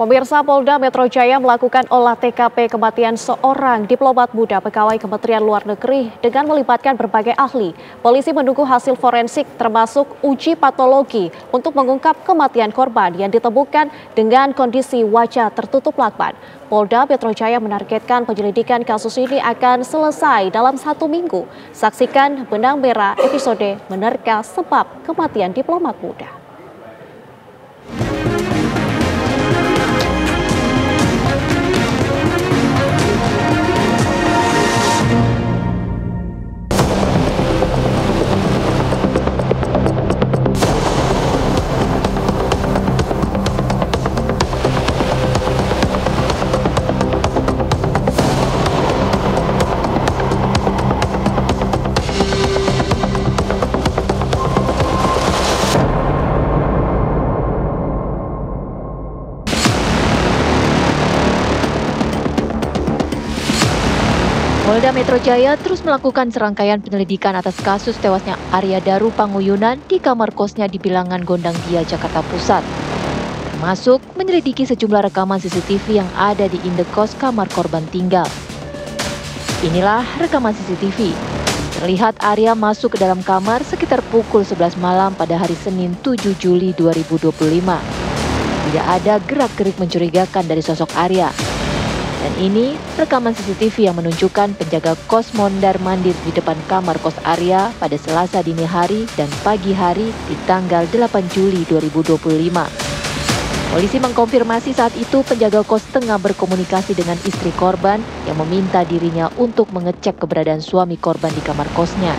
Pemirsa, Polda Metro Jaya melakukan olah TKP kematian seorang diplomat muda pegawai Kementerian Luar Negeri dengan melibatkan berbagai ahli. Polisi menunggu hasil forensik termasuk uji patologi untuk mengungkap kematian korban yang ditemukan dengan kondisi wajah tertutup lakban. Polda Metro Jaya menargetkan penyelidikan kasus ini akan selesai dalam 1 minggu. Saksikan Benang Merah episode Menerka Sebab Kematian Diplomat Muda. Polda Metro Jaya terus melakukan serangkaian penyelidikan atas kasus tewasnya Arya Daru Panguyunan di kamar kosnya di Bilangan Gondang Dia, Jakarta Pusat. Termasuk menyelidiki sejumlah rekaman CCTV yang ada di indekos kamar korban tinggal. Inilah rekaman CCTV. Terlihat Arya masuk ke dalam kamar sekitar pukul 11 malam pada hari Senin 7 Juli 2025. Tidak ada gerak-gerik mencurigakan dari sosok Arya. Dan ini rekaman CCTV yang menunjukkan penjaga kos mondar-mandir di depan kamar kos Arya pada Selasa dini hari dan pagi hari di tanggal 8 Juli 2025. Polisi mengkonfirmasi saat itu penjaga kos tengah berkomunikasi dengan istri korban yang meminta dirinya untuk mengecek keberadaan suami korban di kamar kosnya.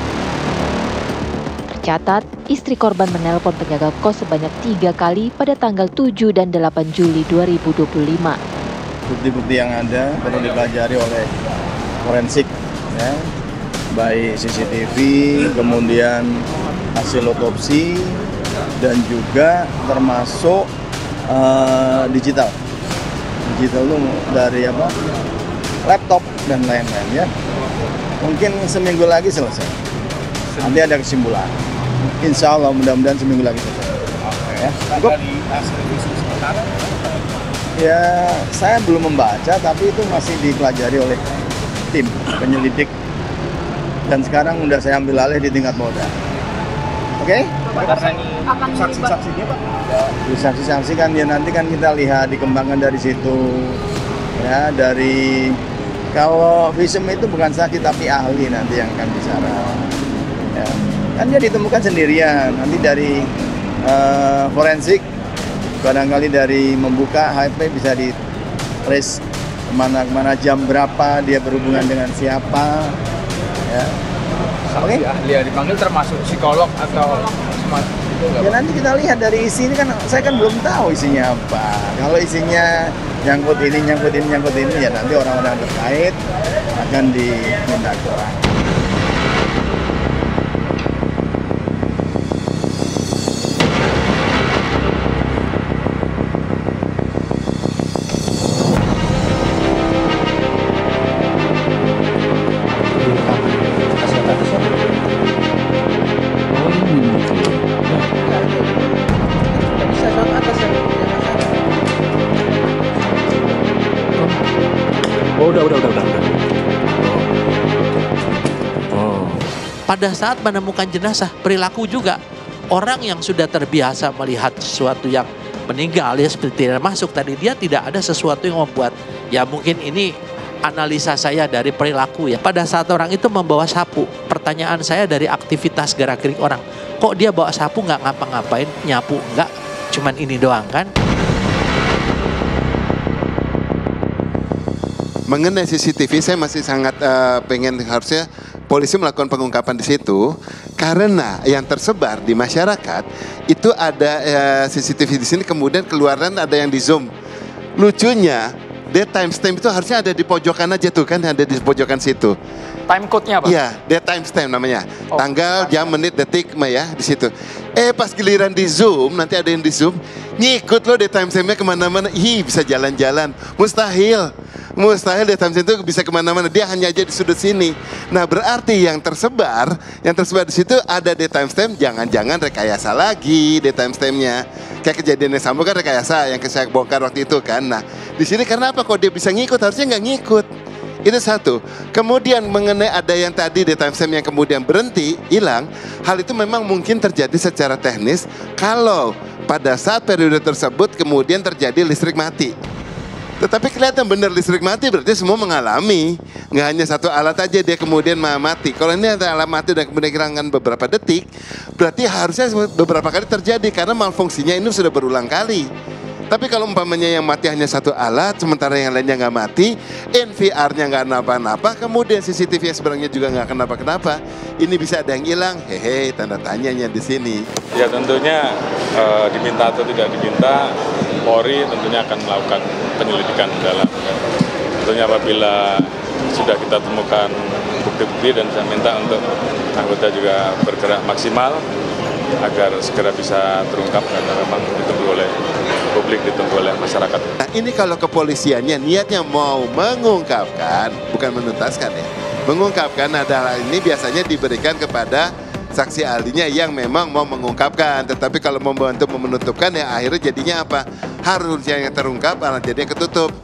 Tercatat, istri korban menelpon penjaga kos sebanyak 3 kali pada tanggal 7 dan 8 Juli 2025. Bukti-bukti yang ada perlu dipelajari oleh forensik, ya, baik CCTV, kemudian hasil otopsi, dan juga termasuk digital. Digital itu dari laptop dan lain-lain, ya. Mungkin seminggu lagi selesai. Nanti ada kesimpulan. Insya Allah mudah-mudahan seminggu lagi selesai. Ya. Ya, saya belum membaca, tapi itu masih dipelajari oleh tim penyelidik. Dan sekarang udah saya ambil alih di tingkat Polda. Oke? Saksi-saksinya, Pak? Saksi-saksi kan ya nanti kan kita lihat dikembangkan dari situ. Ya, dari kalau visum itu bukan saksi tapi ahli nanti yang akan bicara. Ya. Kan dia ditemukan sendirian. Nanti dari forensik barangkali dari membuka HP bisa di trace kemana jam berapa dia berhubungan dengan siapa, ya. Oke. Ahli yang dipanggil termasuk psikolog atau semacam itu? Ya nanti kita lihat dari isi ini kan saya kan belum tahu isinya apa. Kalau isinya nyangkut ini ya nanti orang-orang terkait akan diminta keterangan. Udah. Pada saat menemukan jenazah, perilaku juga orang yang sudah terbiasa melihat sesuatu yang meninggal ya seperti tidak masuk tadi, dia tidak ada sesuatu yang membuat, ya mungkin ini analisa saya dari perilaku ya. Pada saat orang itu membawa sapu, pertanyaan saya dari aktivitas gerak-gerik orang, kok dia bawa sapu nggak ngapa-ngapain, nyapu nggak, cuman ini doang kan? Mengenai CCTV, saya masih sangat pengen harusnya polisi melakukan pengungkapan di situ, karena yang tersebar di masyarakat itu ada CCTV di sini, kemudian keluaran ada yang di zoom. Lucunya, date timestamp itu harusnya ada di pojokan aja tuh kan, ada di pojokan situ. Time code-nya apa? Iya, date timestamp namanya. Tanggal, jam, menit, detik, ya di situ. Pas giliran di zoom, nanti ada yang di zoom, Ngikut loh daytime stamp-nya kemana-mana. Ih, bisa jalan-jalan. Mustahil daytime stamp itu bisa kemana-mana. Dia hanya aja di sudut sini. Nah, berarti yang tersebar di situ ada daytime stamp. Jangan-jangan rekayasa lagi daytime stamp-nya. Kayak kejadian yang sama kan rekayasa yang saya bongkar waktu itu kan. Nah, di sini karena apa? Kok dia bisa ngikut? Harusnya nggak ngikut. Itu satu. Kemudian mengenai ada yang tadi daytime stamp yang kemudian berhenti, hilang. Hal itu memang mungkin terjadi secara teknis kalau pada saat periode tersebut kemudian terjadi listrik mati. Tetapi kelihatan benar listrik mati berarti semua mengalami. Nggak hanya satu alat aja dia kemudian mati. Kalau ini ada alat mati dan kemudian kehilangan beberapa detik, berarti harusnya beberapa kali terjadi karena malfungsinya ini sudah berulang kali. Tapi kalau umpamanya yang mati hanya satu alat, sementara yang lainnya nggak mati, NVR-nya nggak kenapa-napa, kemudian CCTV sebenarnya juga nggak kenapa-kenapa, ini bisa ada yang hilang, hehe, tanda tanyanya di sini. Ya tentunya diminta atau tidak diminta, Polri tentunya akan melakukan penyelidikan dalam. Tentunya apabila sudah kita temukan bukti-bukti dan saya minta untuk anggota juga bergerak maksimal agar segera bisa terungkap karena memang ditunggu oleh publik, ditunggu oleh masyarakat. Nah, ini kalau kepolisiannya niatnya mau mengungkapkan, bukan menuntaskan ya, mengungkapkan adalah ini biasanya diberikan kepada saksi ahlinya yang memang mau mengungkapkan. Tetapi kalau membantu menutupkan ya akhirnya jadinya apa? Harusnya yang terungkap malah jadinya ketutup.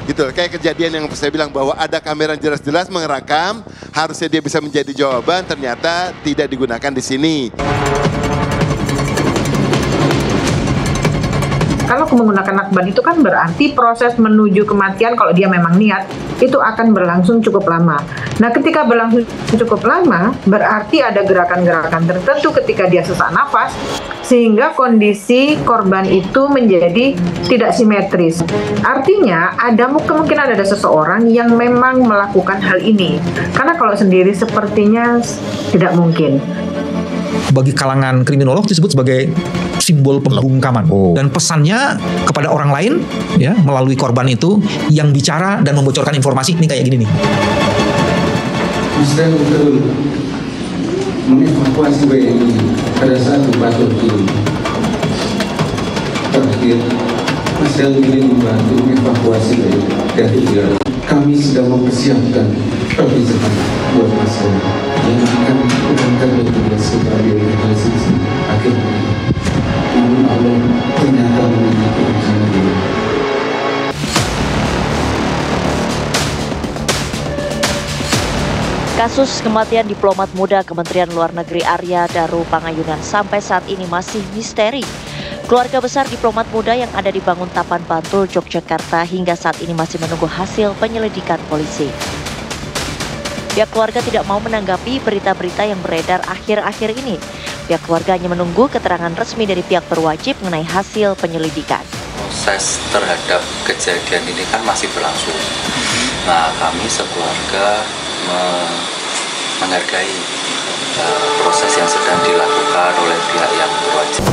Gitu, kayak kejadian yang saya bilang bahwa ada kamera jelas-jelas merekam, harusnya dia bisa menjadi jawaban, ternyata tidak digunakan di sini. Kalau menggunakan lakban itu kan berarti proses menuju kematian kalau dia memang niat itu akan berlangsung cukup lama. Nah, ketika berlangsung cukup lama berarti ada gerakan-gerakan tertentu ketika dia sesak nafas sehingga kondisi korban itu menjadi tidak simetris. Artinya ada kemungkinan ada seseorang yang memang melakukan hal ini. Karena kalau sendiri sepertinya tidak mungkin. Bagi kalangan kriminolog disebut sebagai simbol pembungkaman. Dan pesannya kepada orang lain ya melalui korban itu yang bicara dan membocorkan informasi ini kayak gini nih. Bisa betul mengevakuasi WNI pada saat gempa Turki. Terakhir, Mas Del ingin membantu mengevakuasi WNI. Kami sedang mempersiapkan perpisahan buat Mas Del yang akan mengantar bertugas kepada organisasi akhirnya. Namun Allah ternyata memiliki rencana dia. Kasus kematian diplomat muda Kementerian Luar Negeri Arya Daru Pangayunan sampai saat ini masih misteri. Keluarga besar diplomat muda yang ada di Banguntapan, Bantul, Yogyakarta hingga saat ini masih menunggu hasil penyelidikan polisi. Pihak keluarga tidak mau menanggapi berita-berita yang beredar akhir-akhir ini. Pihak keluarga hanya menunggu keterangan resmi dari pihak berwajib mengenai hasil penyelidikan. Proses terhadap kejadian ini kan masih berlangsung. Nah, kami sekeluarga menghargai proses yang sedang dilakukan oleh pihak yang berwajib.